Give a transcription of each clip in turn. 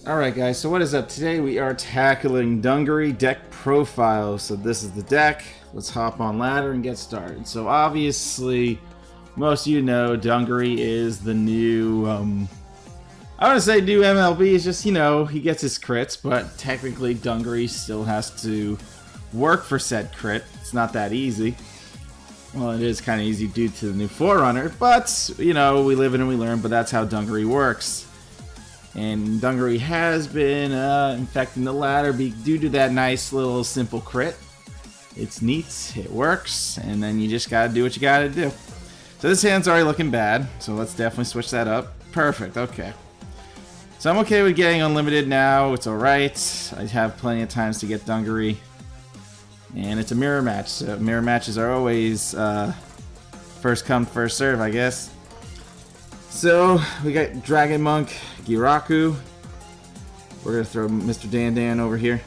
Alright guys, so what is up? Today we are tackling Dungaree deck profiles. So this is the deck. Let's hop on ladder and get started. So obviously, most of you know Dungaree is the new, I want to say new MLB. It's just, you know, he gets his crits, but technically Dungaree still has to work for said crit. It's not that easy. Well, it is kind of easy due to the new Forerunner, but, you know, we live in and we learn, but that's how Dungaree works. And Dungaree has been infecting the ladder due to that nice little simple crit. It's neat, it works, and then you just gotta do what you gotta do. So this hand's already looking bad, so let's definitely switch that up. Perfect, okay. So I'm okay with getting unlimited now, it's alright. I have plenty of times to get Dungaree. And it's a mirror match, so mirror matches are always first come, first serve, I guess. So, we got Dragon Monk, Giraku. We're going to throw Mr. Dan over here.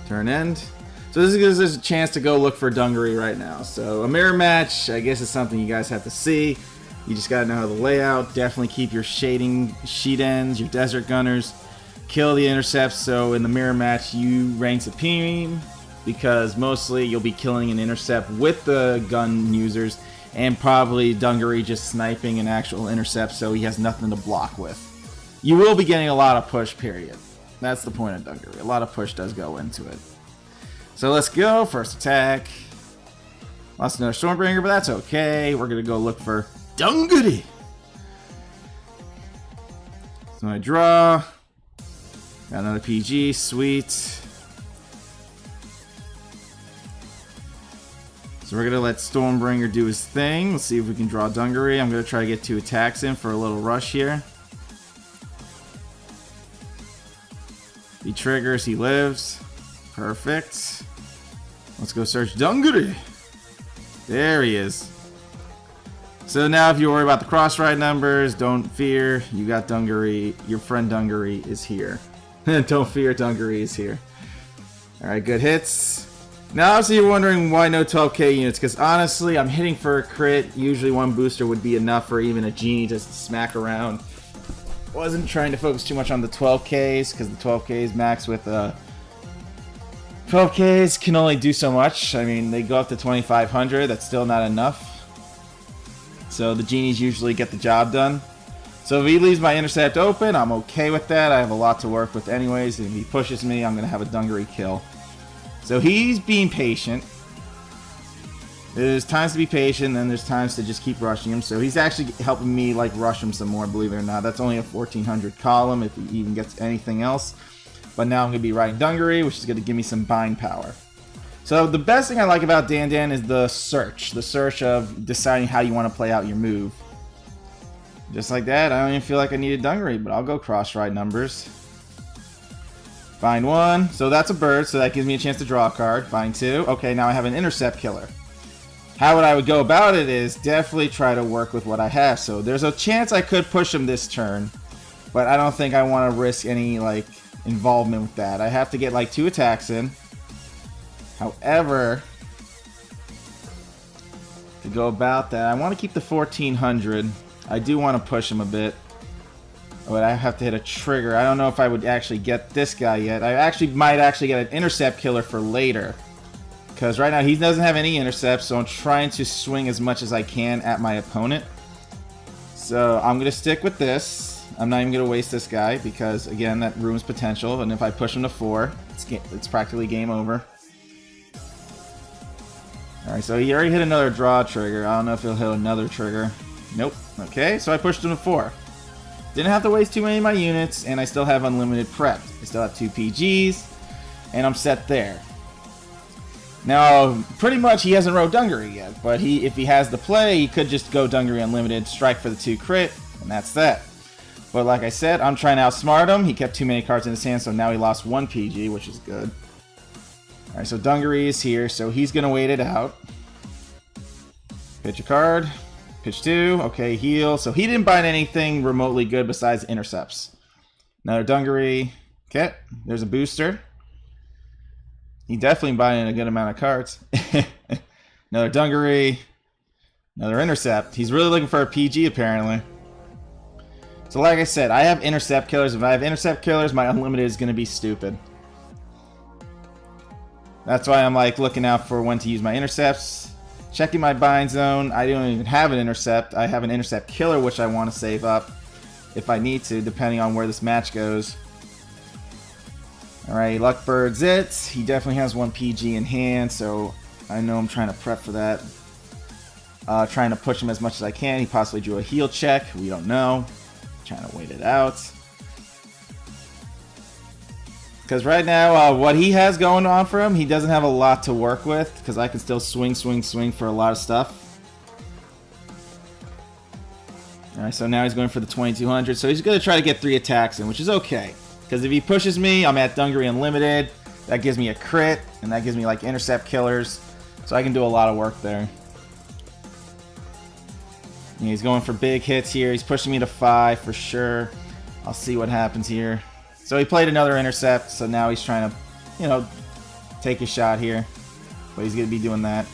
Turn end. So this gives us a chance to go look for Dungaree right now. So a mirror match, I guess, is something you guys have to see. You just got to know how to lay out. Definitely keep your shading sheet ends, your desert gunners. Kill the intercepts, so in the mirror match you reign supreme, because mostly you'll be killing an intercept with the gun users. And probably Dungaree just sniping an actual intercept, so he has nothing to block with. You will be getting a lot of push, period. That's the point of Dungaree. A lot of push does go into it. So let's go. First attack. Lost another Stormbringer, but that's okay. We're going to go look for Dungaree. So I draw. Got another PG. Sweet. So we're going to let Stormbringer do his thing. Let's see if we can draw Dungaree. I'm going to try to get 2 attacks in for a little rush here. He triggers, he lives. Perfect. Let's go search Dungaree. There he is. So now if you worry about the cross-ride numbers, don't fear. You got Dungaree. Your friend Dungaree is here. Don't fear, Dungaree is here. Alright, good hits. Now, obviously, you're wondering why no 12k units, because honestly, I'm hitting for a crit. Usually, one booster would be enough for even a genie to smack around. Wasn't trying to focus too much on the 12ks, because the 12ks max with 12ks can only do so much. I mean, they go up to 2500. That's still not enough. So the genies usually get the job done. So if he leaves my intercept open, I'm okay with that. I have a lot to work with anyways. If he pushes me, I'm going to have a Dungaree kill. So he's being patient. There's times to be patient, and there's times to just keep rushing him. So he's actually helping me like rush him some more, believe it or not. That's only a 1400 column if he even gets anything else. But now I'm going to be riding Dungaree, which is going to give me some bind power. So the best thing I like about Dan is the search. The search of deciding how you want to play out your move. Just like that, I don't even feel like I needed Dungaree, but I'll go cross-ride numbers. Bind 1, so that's a bird, so that gives me a chance to draw a card. Bind 2, okay, now I have an intercept killer. How I would go about it is definitely try to work with what I have. So there's a chance I could push him this turn, but I don't think I want to risk any like involvement with that. I have to get like 2 attacks in. However, to go about that, I want to keep the 1400. I do want to push him a bit. But I have to hit a trigger. I don't know if I would actually get this guy yet. I might actually get an intercept killer for later. Because right now he doesn't have any intercepts, so I'm trying to swing as much as I can at my opponent. So I'm going to stick with this. I'm not even going to waste this guy because, again, that ruins potential. And if I push him to 4, it's practically game over. Alright, so he already hit another draw trigger. I don't know if he'll hit another trigger. Nope. Okay, so I pushed him to 4. Didn't have to waste too many of my units, and I still have unlimited prep. I still have 2 PGs, and I'm set there. Now, pretty much he hasn't rode Dungaree yet, but if he has the play, he could just go Dungaree Unlimited, strike for the 2 crit, and that's that. But like I said, I'm trying to outsmart him. He kept too many cards in his hand, so now he lost 1 PG, which is good. Alright, so Dungaree is here, so he's going to wait it out. Pitch a card. Pitch 2, okay, heal. So he didn't bind anything remotely good besides intercepts. Another Dungaree. Okay, there's a booster. He definitely binding a good amount of cards. Another Dungaree. Another intercept. He's really looking for a PG apparently. So like I said, I have intercept killers. If I have intercept killers, my unlimited is going to be stupid. That's why I'm like looking out for when to use my intercepts. Checking my bind zone. I don't even have an intercept. I have an intercept killer, which I want to save up if I need to, depending on where this match goes. Alright, Luckbird's it. He definitely has 1 PG in hand, so I know I'm trying to prep for that. Trying to push him as much as I can. He possibly drew a heal check. We don't know. Trying to wait it out. Because right now, what he has going on for him, he doesn't have a lot to work with. Because I can still swing for a lot of stuff. Alright, so now he's going for the 2200. So he's going to try to get 3 attacks in, which is okay. Because if he pushes me, I'm at Dungaree Unlimited. That gives me a crit, and that gives me like intercept killers. So I can do a lot of work there. Yeah, he's going for big hits here. He's pushing me to 5 for sure. I'll see what happens here. So he played another intercept, so now he's trying to, you know, take a shot here. But he's going to be doing that.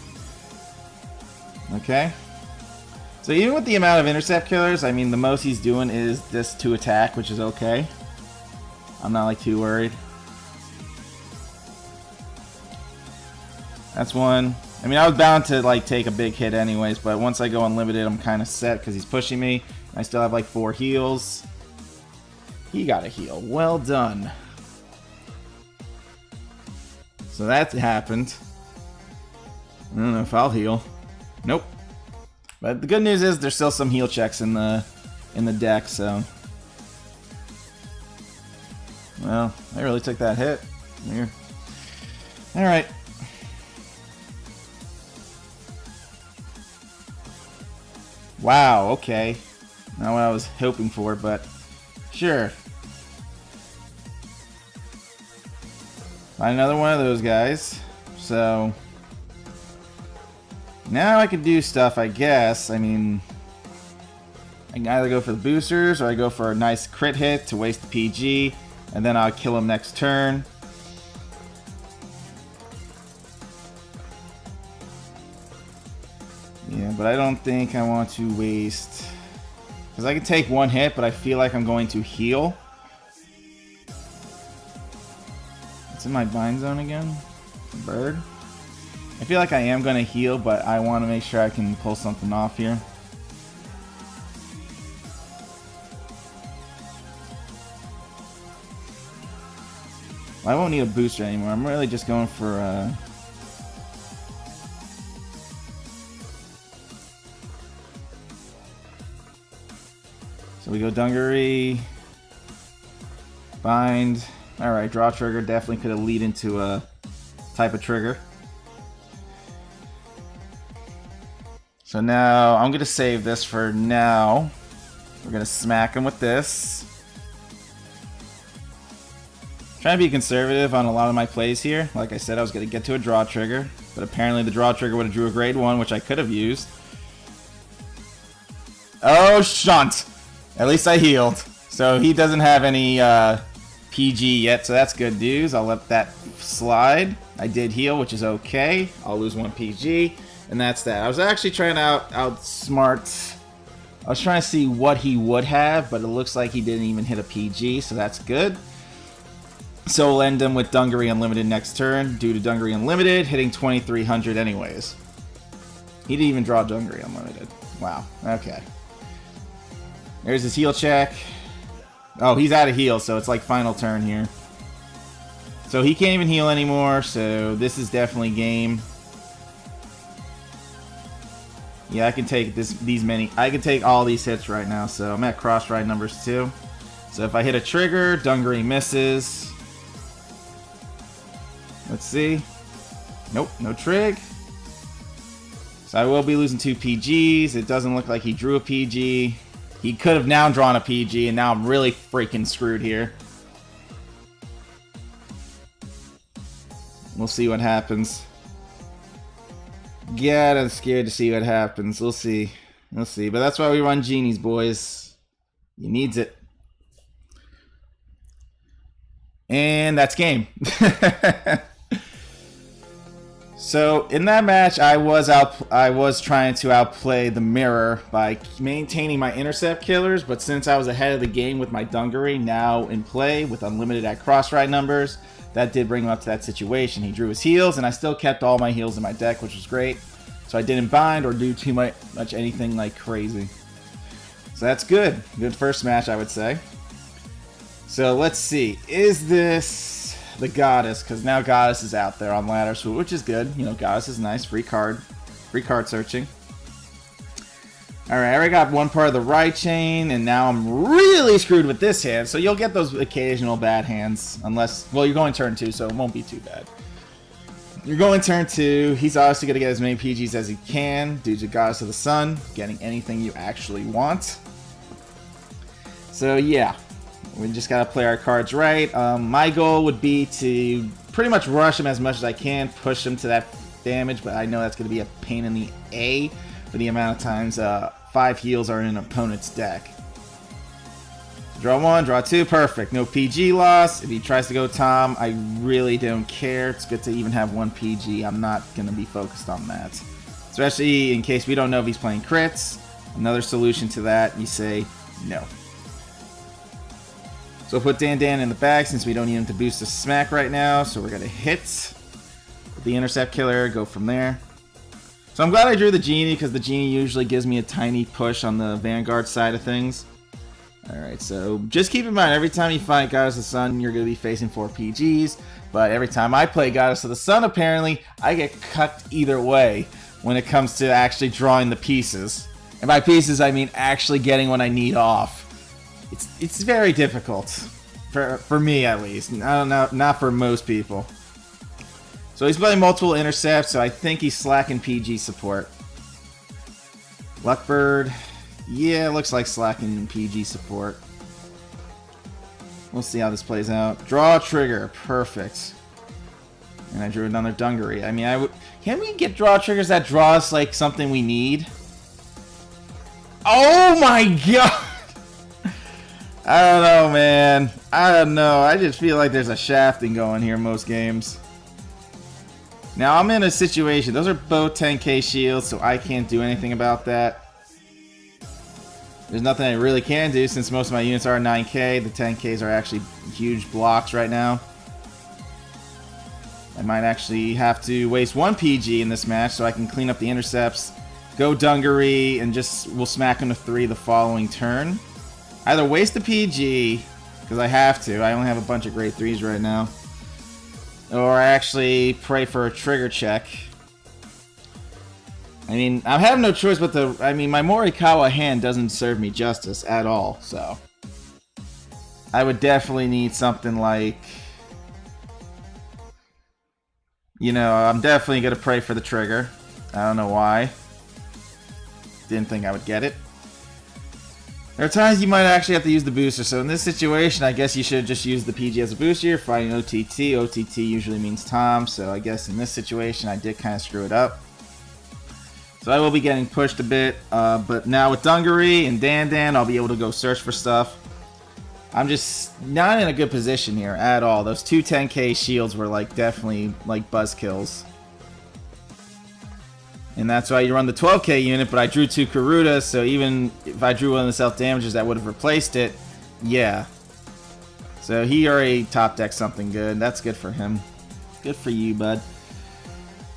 Okay. So even with the amount of intercept killers, I mean, the most he's doing is this 2 attack, which is okay. I'm not like too worried. That's 1. I mean, I was bound to like take a big hit anyways, but once I go unlimited, I'm kind of set because he's pushing me. I still have like 4 heals. He got a heal. Well done. So that happened. I don't know if I'll heal. Nope. But the good news is there's still some heal checks in the deck, so. Well, I really took that hit. Here. Alright. Wow, okay. Not what I was hoping for, but sure. Find another one of those guys. So now I can do stuff, I guess. I mean, I can either go for the boosters or I go for a nice crit hit to waste the PG, and then I'll kill him next turn. Yeah, but I don't think I want to waste... Because I can take 1 hit, but I feel like I'm going to heal. It's in my bind zone again. The bird. I feel like I am going to heal, but I want to make sure I can pull something off here. Well, I won't need a booster anymore. I'm really just going for... So we go Dungaree, bind. Alright, draw trigger. Definitely could have lead into a type of trigger. So now I'm going to save this for now. We're going to smack him with this. Trying to be conservative on a lot of my plays here. Like I said, I was going to get to a draw trigger, but apparently the draw trigger would have drew a grade 1, which I could have used. Oh, shunt! At least I healed. So he doesn't have any PG yet, so that's good news. I'll let that slide. I did heal, which is okay. I'll lose 1 PG, and that's that. I was actually trying to outsmart... I was trying to see what he would have, but it looks like he didn't even hit a PG, so that's good. So we'll end him with Dungaree Unlimited next turn, due to Dungaree Unlimited hitting 2300 anyways. He didn't even draw Dungaree Unlimited. Wow, okay. There's his heal check. Oh, he's out of heal, so it's like final turn here. So he can't even heal anymore, so this is definitely game. Yeah, I can take these many. I can take all these hits right now, so I'm at cross ride numbers 2. So if I hit a trigger, Dungaree misses. Let's see. Nope, no trig. So I will be losing 2 PGs. It doesn't look like he drew a PG. He could have now drawn a PG, and now I'm really freaking screwed here. We'll see what happens. God, I'm scared to see what happens. We'll see. We'll see. But that's why we run genies, boys. He needs it. And that's game. So in that match, I was trying to outplay the mirror by maintaining my intercept killers, but since I was ahead of the game with my Dungaree now in play with unlimited at cross ride numbers, that did bring him up to that situation. He drew his heals, and I still kept all my heals in my deck, which was great. So I didn't bind or do too much anything like crazy. So that's good. Good first match, I would say. So let's see. Is this the Goddess? Because now Goddess is out there on ladder, so which is good. You know, Goddess is nice. Free card searching. Alright, I already got one part of the right chain, and now I'm really screwed with this hand. So you'll get those occasional bad hands, unless, well, you're going turn 2, so it won't be too bad. You're going turn 2. He's obviously going to get as many PGs as he can due to Goddess of the Sun, getting anything you actually want. So yeah, we just got to play our cards right. My goal would be to pretty much rush him as much as I can, push him to that damage, but I know that's going to be a pain in the A for the amount of times 5 heals are in an opponent's deck. Draw 1, draw 2, perfect. No PG loss. If he tries to go Tom, I really don't care. It's good to even have 1 PG. I'm not going to be focused on that. Especially in case we don't know if he's playing crits. Another solution to that, you say no. So put Dan in the bag since we don't need him to boost the smack right now. So we're going to hit with the intercept killer, go from there. So I'm glad I drew the genie because the genie usually gives me a tiny push on the Vanguard side of things. Alright, so just keep in mind, every time you fight Goddess of the Sun, you're going to be facing 4 PGs. But every time I play Goddess of the Sun, apparently, I get cut either way when it comes to actually drawing the pieces. And by pieces, I mean actually getting what I need off. It's very difficult, for me at least. I don't know, not for most people. So he's playing multiple intercepts, so I think he's slacking PG support. Luckbird. Yeah, looks like slacking PG support. We'll see how this plays out. Draw trigger. Perfect. And I drew another Dungaree. I mean, can we get draw triggers that draw us like something we need? Oh my god! I don't know, man. I don't know. I just feel like there's a shafting going here most games. Now, I'm in a situation. Those are both 10k shields, so I can't do anything about that. There's nothing I really can do since most of my units are 9k. The 10ks are actually huge blocks right now. I might actually have to waste 1 PG in this match so I can clean up the intercepts, go Dungaree, and we'll smack him to 3 the following turn. Either waste the PG, because I have to. I only have a bunch of grade 3s right now. Or actually pray for a trigger check. I mean, I have no choice but to... I mean, my Morikawa hand doesn't serve me justice at all, so... I would definitely need something like... You know, I'm definitely going to pray for the trigger. I don't know why. Didn't think I would get it. There are times you might actually have to use the booster, so in this situation, I guess you should just use the PG as a booster. You're fighting OTT. OTT usually means Tom, so I guess in this situation, I did kind of screw it up. So I will be getting pushed a bit, but now with Dungaree and Dan, I'll be able to go search for stuff. I'm just not in a good position here at all. Those 2 10k shields were like definitely like buzzkills. And that's why you run the 12k unit, but I drew 2 Karutas, so even if I drew one of the self-damages that would have replaced it, yeah. So he already top decked something good. That's good for him. Good for you, bud.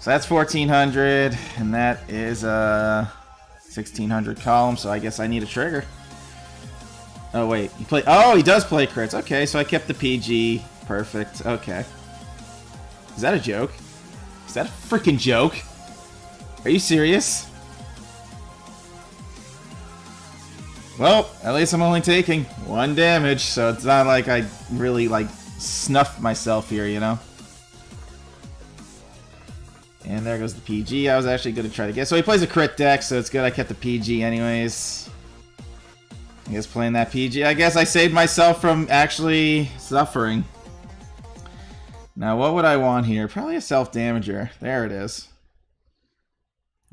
So that's 1400, and that is a 1600 column, so I guess I need a trigger. Oh, wait. He does play crits. Okay, so I kept the PG. Perfect. Okay. Is that a joke? Is that a freaking joke? Are you serious? Well, at least I'm only taking 1 damage, so it's not like I really, like, snuffed myself here, you know? And there goes the PG I was actually going to try to get. So he plays a crit deck, so it's good I kept the PG anyways. I guess playing that PG, I guess I saved myself from actually suffering. Now, what would I want here? Probably a self-damager. There it is.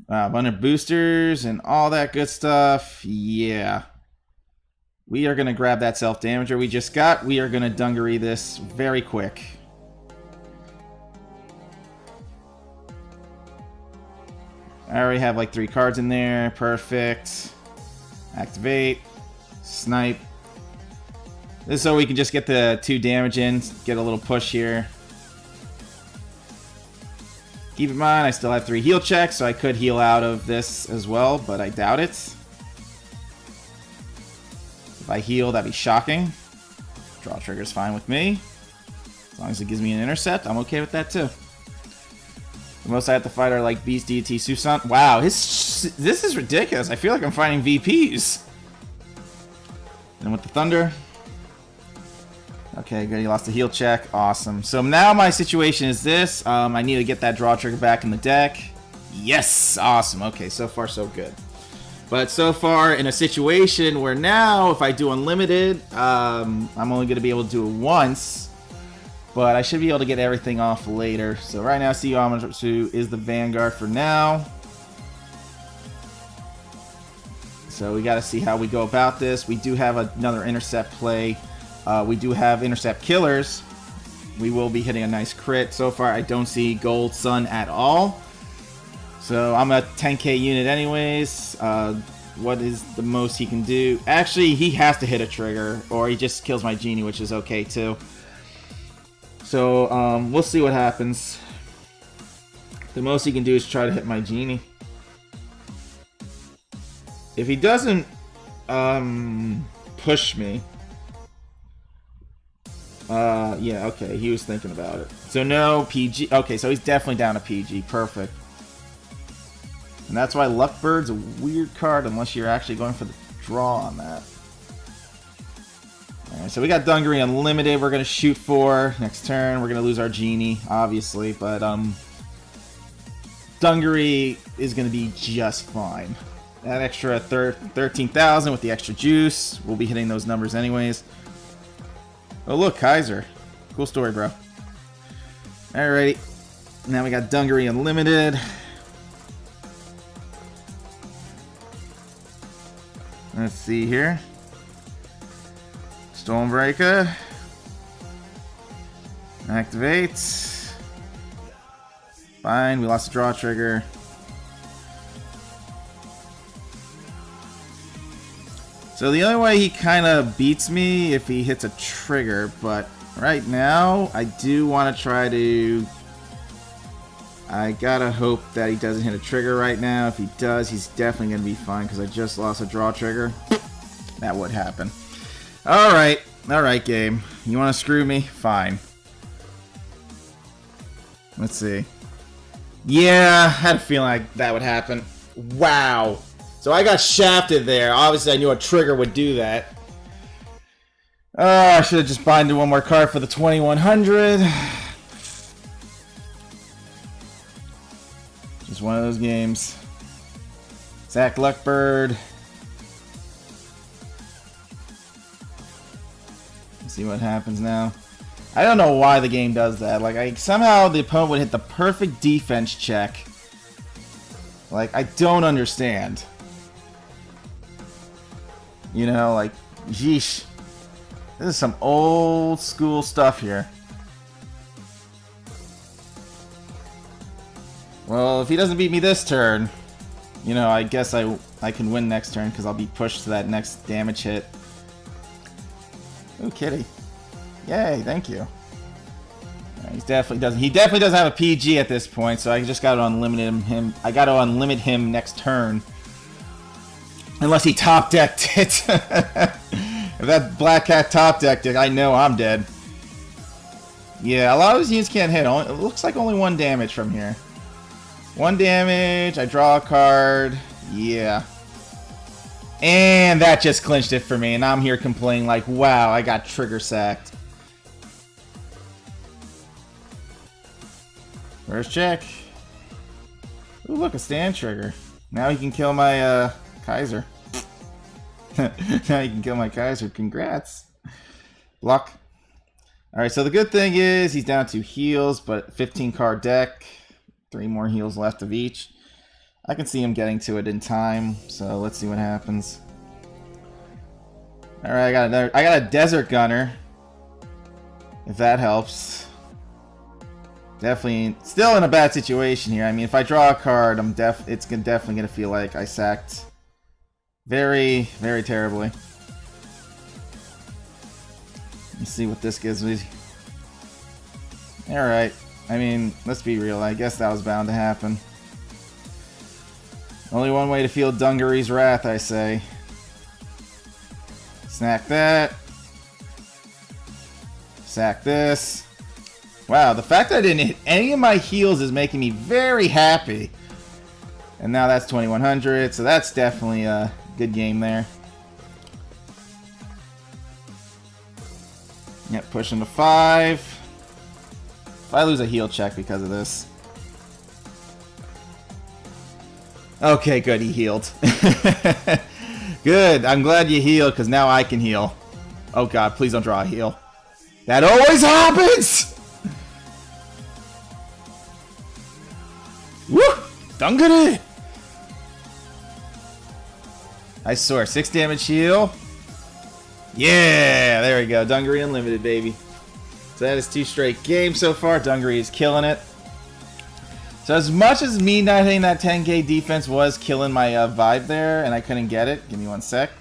A bunch of boosters and all that good stuff. Yeah. We are going to grab that self-damager we just got. We are going to Dungaree this very quick. I already have like 3 cards in there. Perfect. Activate. Snipe. This is so we can just get the 2 damage in. Get a little push here. Keep in mind, I still have 3 heal checks, so I could heal out of this as well, but I doubt it. If I heal, that'd be shocking. Draw trigger's fine with me. As long as it gives me an intercept, I'm okay with that too. The most I have to fight are like Beast, Deity, Susan. Wow, this is ridiculous. I feel like I'm fighting VPs. And with the Thunder. Okay, good. He lost a heal check. Awesome. So now my situation is this. I need to get that draw trigger back in the deck. Yes! Awesome. Okay, so far so good. But so far in a situation where now if I do unlimited, I'm only going to be able to do it once. But I should be able to get everything off later. So right now, CEO Amatsu is the Vanguard for now. So we got to see how we go about this. We do have another intercept play. We do have intercept killers. We will be hitting a nice crit. So far, I don't see Gold Sun at all. So I'm a 10k unit anyways. What is the most he can do? Actually, he has to hit a trigger, or he just kills my genie, which is okay too. So we'll see what happens. The most he can do is try to hit my genie. If he doesn't push me, yeah, okay, he was thinking about it. So no PG. Okay, so he's definitely down to PG. Perfect. And that's why Luckbird's a weird card unless you're actually going for the draw on that. Alright, so we got Dungaree Unlimited we're going to shoot for. Next turn, we're going to lose our Genie, obviously, but Dungaree is going to be just fine. That extra 13,000 with the extra juice. We'll be hitting those numbers anyways. Oh, look, Kaiser. Cool story, bro. Alrighty. Now we got Dungaree Unlimited. Let's see here. Stormbreaker. Activates. Fine, we lost the draw trigger. So the only way he kind of beats me if he hits a trigger, but right now I do want to try to... I gotta hope that he doesn't hit a trigger right now. If he does, he's definitely going to be fine because I just lost a draw trigger. That would happen. Alright, game. You want to screw me? Fine. Let's see. Yeah, I had a feeling like that would happen. Wow. So I got shafted there. Obviously, I knew a trigger would do that. Oh, I should have just binded one more card for the 2100. Just one of those games. Zach Luckbird. Let's see what happens now. I don't know why the game does that. Like, somehow the opponent would hit the perfect defense check. Like, I don't understand. You know, like, yeesh. This is some old school stuff here. Well, if he doesn't beat me this turn, you know, I guess I can win next turn because I'll be pushed to that next damage hit. Ooh, kitty. Yay, thank you. He definitely doesn't have a PG at this point, so I just got to unlimit him. I got to unlimit him next turn. Unless he top decked it. If that Black Cat top decked it, I know I'm dead. Yeah, a lot of those units can't hit. It looks like only 1 damage from here. 1 damage, I draw a card. Yeah. And that just clinched it for me, and I'm here complaining like, wow, I got trigger sacked. First check. Ooh, look, a stand trigger. Now he can kill my Kaiser. Now you can kill my Kaiser. Congrats. Luck. Alright, so the good thing is he's down to heals, but 15 card deck. 3 more heals left of each. I can see him getting to it in time, so let's see what happens. Alright, I got a Desert Gunner. If that helps. Definitely still in a bad situation here. I mean, if I draw a card, it's definitely gonna feel like I sacked very, very terribly. Let's see what this gives me. Alright. I mean, let's be real. I guess that was bound to happen. Only one way to feel Dungaree's wrath, I say. Snack that. Sack this. Wow, the fact that I didn't hit any of my heals is making me very happy. And now that's 2100, so that's definitely a good game there. Yep, pushing to 5. If I lose a heal check because of this. Okay, good, he healed. Good, I'm glad you healed, because now I can heal. Oh god, please don't draw a heal. That always happens! Woo! Dungaree! I swear, 6 damage heal. Yeah! There we go. Dungaree Unlimited, baby. So that is 2 straight games so far. Dungaree is killing it. So as much as me not hitting that 10k defense was killing my vibe there, and I couldn't get it. Give me 1 sec.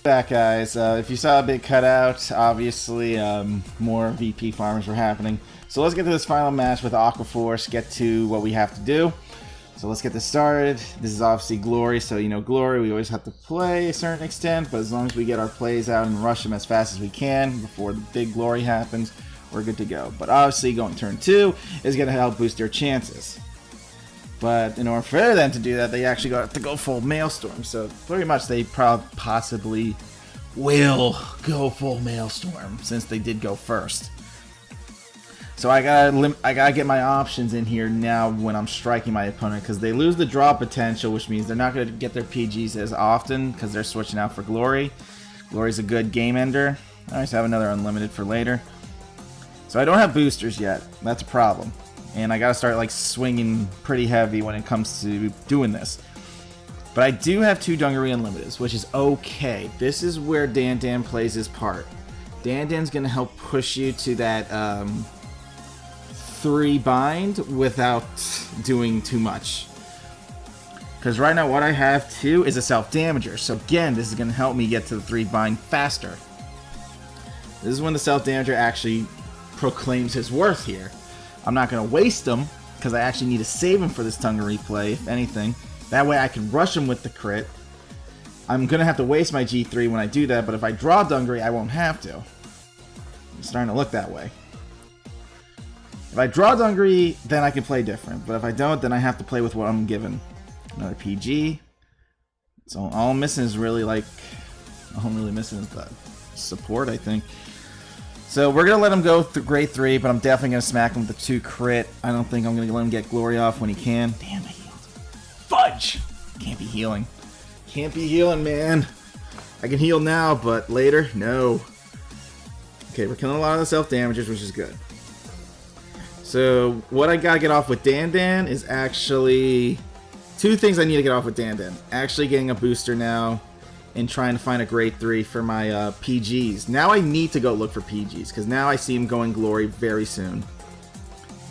Back, guys. If you saw a big cutout, obviously more VP farmers were happening. So let's get to this final match with Aqua Force, get to what we have to do. So let's get this started. This is obviously Glory, so you know Glory, we always have to play a certain extent, but as long as we get our plays out and rush them as fast as we can before the big Glory happens, we're good to go. But obviously going turn 2 is going to help boost their chances. But in order for them to do that, they actually got to go full Maelstrom. So pretty much they possibly will go full Maelstrom since they did go first. So I gotta get my options in here now when I'm striking my opponent, because they lose the draw potential, which means they're not going to get their PGs as often because they're switching out for Glory. Glory's a good game ender. I always have another unlimited for later. So I don't have boosters yet. That's a problem. And I gotta start like swinging pretty heavy when it comes to doing this. But I do have 2 Dungaree Unlimiteds, which is okay. This is where Dan Dan plays his part. Dan Dan's gonna help push you to that 3 bind without doing too much. Because right now what I have too is a self-damager. So again, this is going to help me get to the 3 bind faster. This is when the self-damager actually proclaims his worth here. I'm not going to waste him because I actually need to save him for this Dungaree play, if anything. That way I can rush him with the crit. I'm going to have to waste my G3 when I do that, but if I draw Dungaree, I won't have to. It's starting to look that way. If I draw Dungaree, then I can play different. But if I don't, then I have to play with what I'm given. Another PG. So all I'm missing is really like... All I'm really missing is the support, I think. So we're going to let him go through grade 3, but I'm definitely going to smack him with the 2 crit. I don't think I'm going to let him get Glory off when he can. Damn, I healed. Fudge! Can't be healing. Can't be healing, man. I can heal now, but later, no. Okay, we're killing a lot of the self-damagers, which is good. So what I gotta get off with Dan Dan is actually 2 things I need to get off with Dan Dan. Actually getting a booster now and trying to find a grade 3 for my PGs. Now I need to go look for PGs because now I see him going Glory very soon.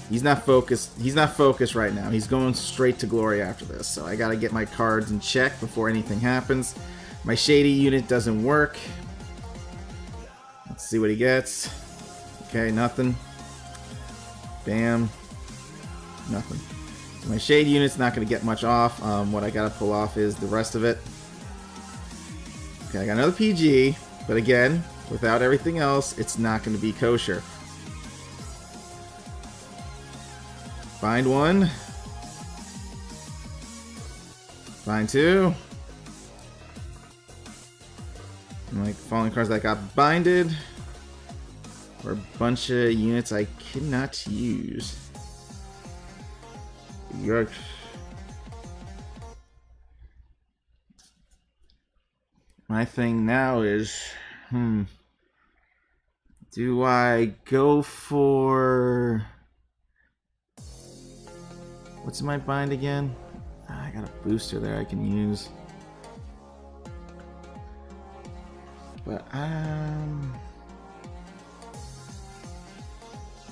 He's not focused. He's not focused right now. He's going straight to Glory after this. So I gotta get my cards in check before anything happens. My Shady unit doesn't work. Let's see what he gets. Okay, nothing. Bam. Nothing. So my Shade unit's not going to get much off. What I got to pull off is the rest of it. Okay, I got another PG. But again, without everything else, it's not going to be kosher. Bind 1. Bind 2. And like falling cards that got binded. Or a bunch of units I cannot use. Yuck. My thing now is, do I go for... What's my bind again? I got a booster there I can use. But,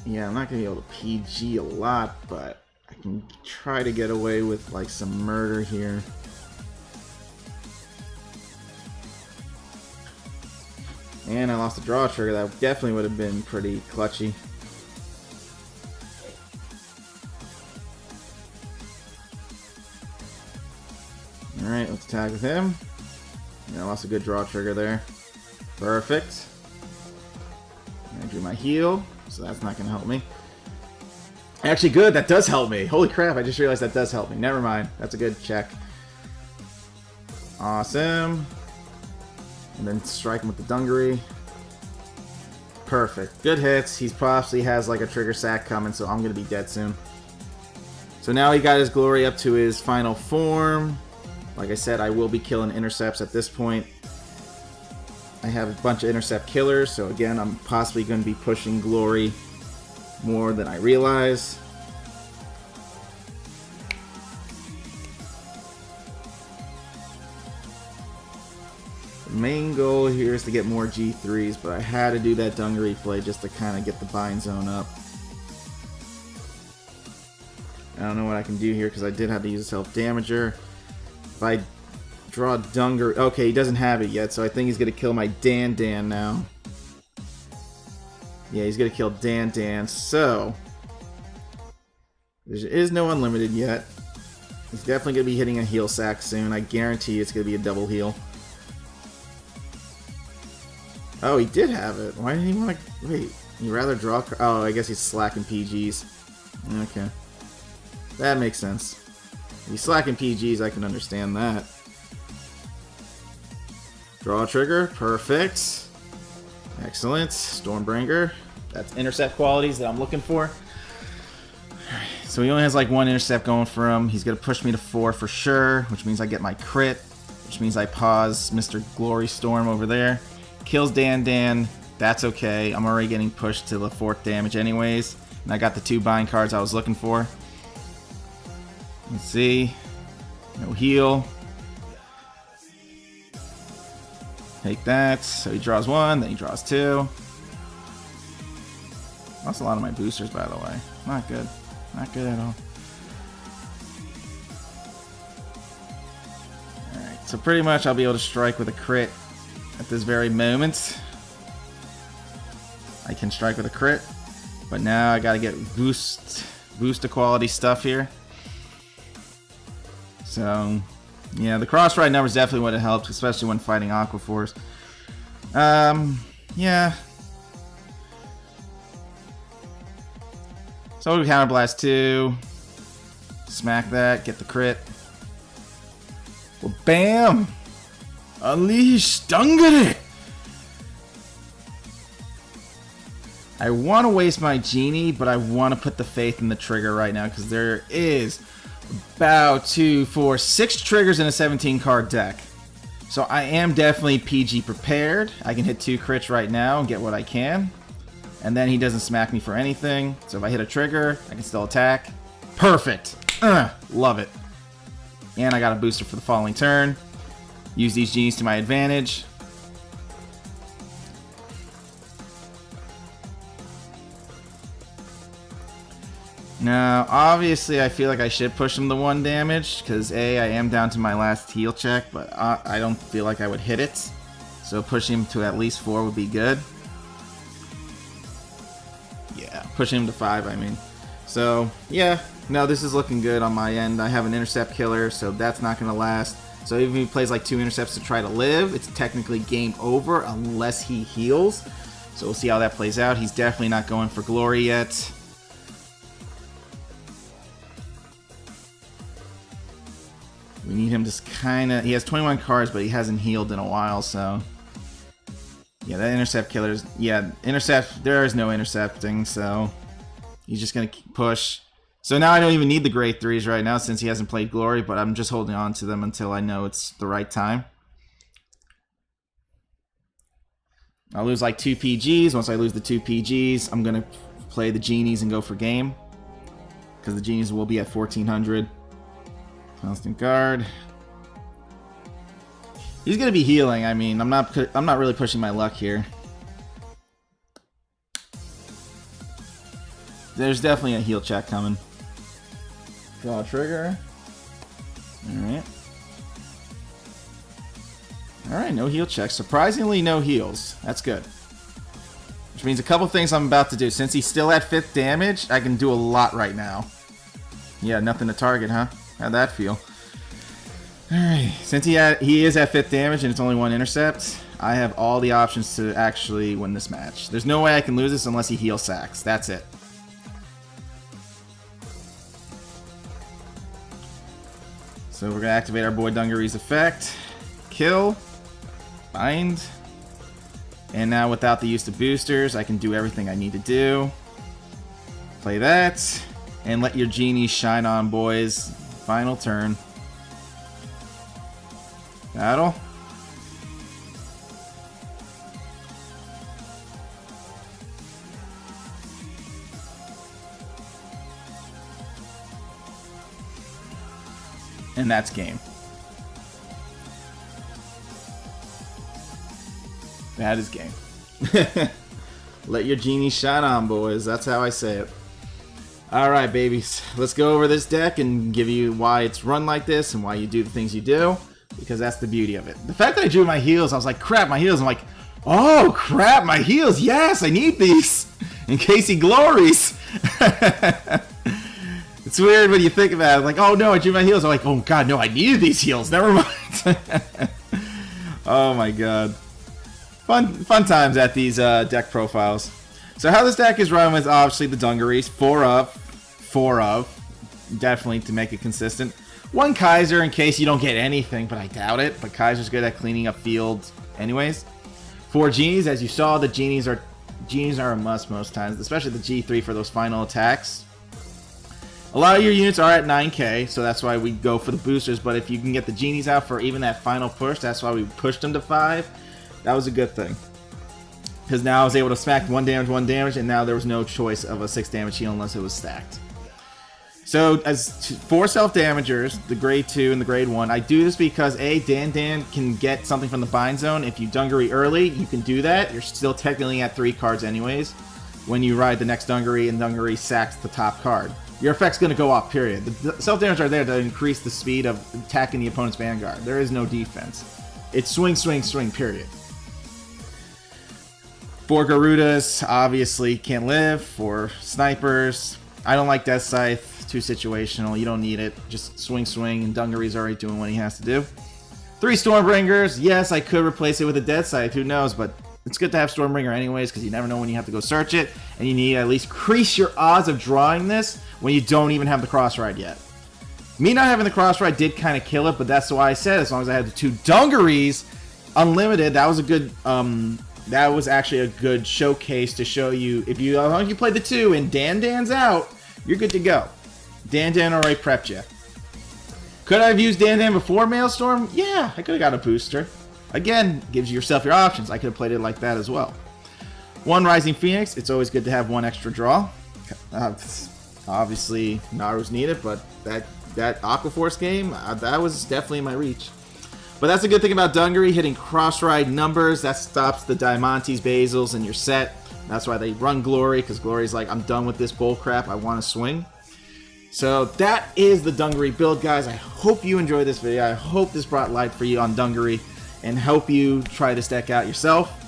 Yeah, I'm not gonna be able to PG a lot, but I can try to get away with like some murder here. And I lost a draw trigger. That definitely would have been pretty clutchy. Alright, let's attack with him. Yeah, I lost a good draw trigger there. Perfect. I drew my heal, so that's not going to help me. Actually, good, that does help me. Holy crap, I just realized that does help me. Never mind, that's a good check. Awesome. And then strike him with the Dungaree. Perfect. Good hits. He possibly has like a trigger sack coming, so I'm going to be dead soon. So now he got his glory up to his final form. Like I said, I will be killing intercepts at this point. I have a bunch of intercept killers, so again, I'm possibly going to be pushing glory more than I realize. The main goal here is to get more G3s, but I had to do that Dungaree play just to kind of get the bind zone up. I don't know what I can do here because I did have to use a self-damager. If I draw Dungaree... Okay, he doesn't have it yet, so I think he's going to kill my Dan now. Yeah, he's going to kill Dan, so... There is no unlimited yet. He's definitely going to be hitting a heal sack soon. I guarantee it's going to be a double heal. Oh, he did have it. Why didn't he want to... Wait, he'd rather draw... Oh, I guess he's slacking PGs. Okay. That makes sense. If he's slacking PGs, I can understand that. Draw trigger. Perfect. Excellent. Stormbringer. That's intercept qualities that I'm looking for. Alright, so he only has like one intercept going for him. He's going to push me to 4 for sure, which means I get my crit, which means I pause Mr. Glory Storm over there. Kills Dan. That's okay. I'm already getting pushed to the 4th damage anyways. And I got the 2 bind cards I was looking for. Let's see. No heal. Take that. So he draws 1, then he draws 2. Lost a lot of my boosters, by the way. Not good. Not good at all. Alright, so pretty much I'll be able to strike with a crit at this very moment. I can strike with a crit, but now I gotta get boost quality stuff here. So, yeah, the cross-ride numbers definitely would have helped, especially when fighting Aqua Force. Yeah. So we counterblast 2. Smack that, get the crit. Well, bam! Unleash Dungaree! I want to waste my genie, but I want to put the faith in the trigger right now because there is about 2, 4, 6 triggers in a 17 card deck. So I am definitely PG prepared. I can hit 2 crits right now and get what I can. And then he doesn't smack me for anything. So if I hit a trigger, I can still attack. Perfect. Love it. And I got a booster for the following turn. Use these genies to my advantage. Now, obviously, I feel like I should push him to 1 damage, because A, I am down to my last heal check, but I don't feel like I would hit it. So pushing him to at least 4 would be good. Yeah, pushing him to 5, I mean. So, yeah, no, this is looking good on my end. I have an intercept killer, so that's not going to last. So even if he plays like 2 intercepts to try to live, it's technically game over unless he heals. So we'll see how that plays out. He's definitely not going for glory yet. We need him to kind of... He has 21 cards, but he hasn't healed in a while, so... Yeah, that intercept killer's... Yeah, intercept... There is no intercepting, so... He's just going to push. So now I don't even need the grade 3s right now since he hasn't played glory, but I'm just holding on to them until I know it's the right time. I'll lose like 2 PGs. Once I lose the 2 PGs, I'm going to play the genies and go for game. Because the genies will be at 1400. Constant guard. He's gonna be healing. I mean, I'm not really pushing my luck here. there's definitely a heal check coming. Draw a trigger. Alright. Alright, no heal checks. Surprisingly, no heals. That's good. Which means a couple things I'm about to do. Since he's still at 5th damage, I can do a lot right now. Yeah, nothing to target, huh? How'd that feel? Alright, since he is at 5th damage and it's only 1 intercept, I have all the options to actually win this match. There's no way I can lose this unless he heal sacks. That's it. So we're going to activate our boy Dungaree's effect. Kill. Bind. And now without the use of boosters, I can do everything I need to do. Play that. And let your genies shine on, boys. Final turn. Battle. And that's game. That is game. Let your genies shine on, boys. That's how I say it. Alright, babies. Let's go over this deck and give you why it's run like this and why you do the things you do. Because that's the beauty of it. The fact that I drew my heals, I was like, crap, my heals. I'm like, oh, crap, my heals. Yes, I need these. In case he glories. It's weird when you think about it. Like, oh, no, I drew my heals. I'm like, oh, God, no, I needed these heals. Never mind. Oh, my God. Fun times at these deck profiles. So how this deck is run with, obviously, the Dungarees. 4 of. Definitely to make it consistent. 1 Kaiser in case you don't get anything, but I doubt it. But Kaiser's good at cleaning up field anyways. 4 genies. As you saw, the genies are a must most times, especially the G3 for those final attacks. A lot of your units are at 9k, so that's why we go for the boosters. But if you can get the genies out for even that final push, that's why we pushed them to 5. That was a good thing. Because now I was able to smack 1 damage, and now there was no choice of a 6 damage heal unless it was stacked. So, as 4 self-damagers, the grade 2 and the grade 1, I do this because, A, Dan can get something from the bind zone. If you Dungaree early, you can do that. You're still technically at 3 cards anyways. When you ride the next Dungaree and Dungaree sacks the top card. Your effect's going to go up, period. The self-damage are there to increase the speed of attacking the opponent's Vanguard. There is no defense. It's swing, swing, swing, period. 4 Garudas, obviously, can't live. 4 snipers. I don't like Death Scythe. Too situational. You don't need it. Just swing, swing, and Dungaree's already doing what he has to do. 3 Stormbringers. Yes, I could replace it with a Death Scythe. Who knows? But it's good to have Stormbringer anyways, because you never know when you have to go search it, and you need to at least increase your odds of drawing this when you don't even have the cross ride yet. Me not having the cross ride did kind of kill it, but that's why I said as long as I had the 2 Dungarees unlimited, that was a good that was actually a good showcase to show you as long as you play the 2 and Dan's out, you're good to go. Dan already prepped you. Could I have used Dan before Maelstrom? Yeah, I could have got a booster. Again, gives yourself your options. I could have played it like that as well. 1 Rising Phoenix. It's always good to have 1 extra draw. Obviously, Naru's needed, but that Aqua Force game, that was definitely in my reach. But that's a good thing about Dungaree, hitting cross-ride numbers. That stops the Diamantes, Basils in your set. That's why they run Glory, because Glory's like, I'm done with this bull crap. I want to swing. So that is the Dungaree build, guys. I hope you enjoyed this video. I hope this brought light for you on Dungaree, and help you try this deck out yourself.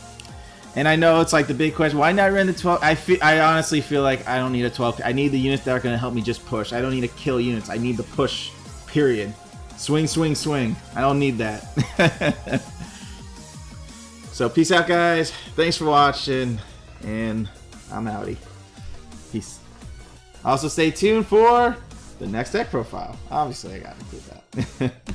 And I know it's like the big question, why not run the 12? I honestly feel like I don't need a 12. I need the units that are going to help me just push. I don't need to kill units. I need the push, period. Swing, swing, swing. I don't need that. So peace out, guys. Thanks for watching, and I'm outie. Peace. Also, stay tuned for the next deck profile. Obviously, I gotta include that.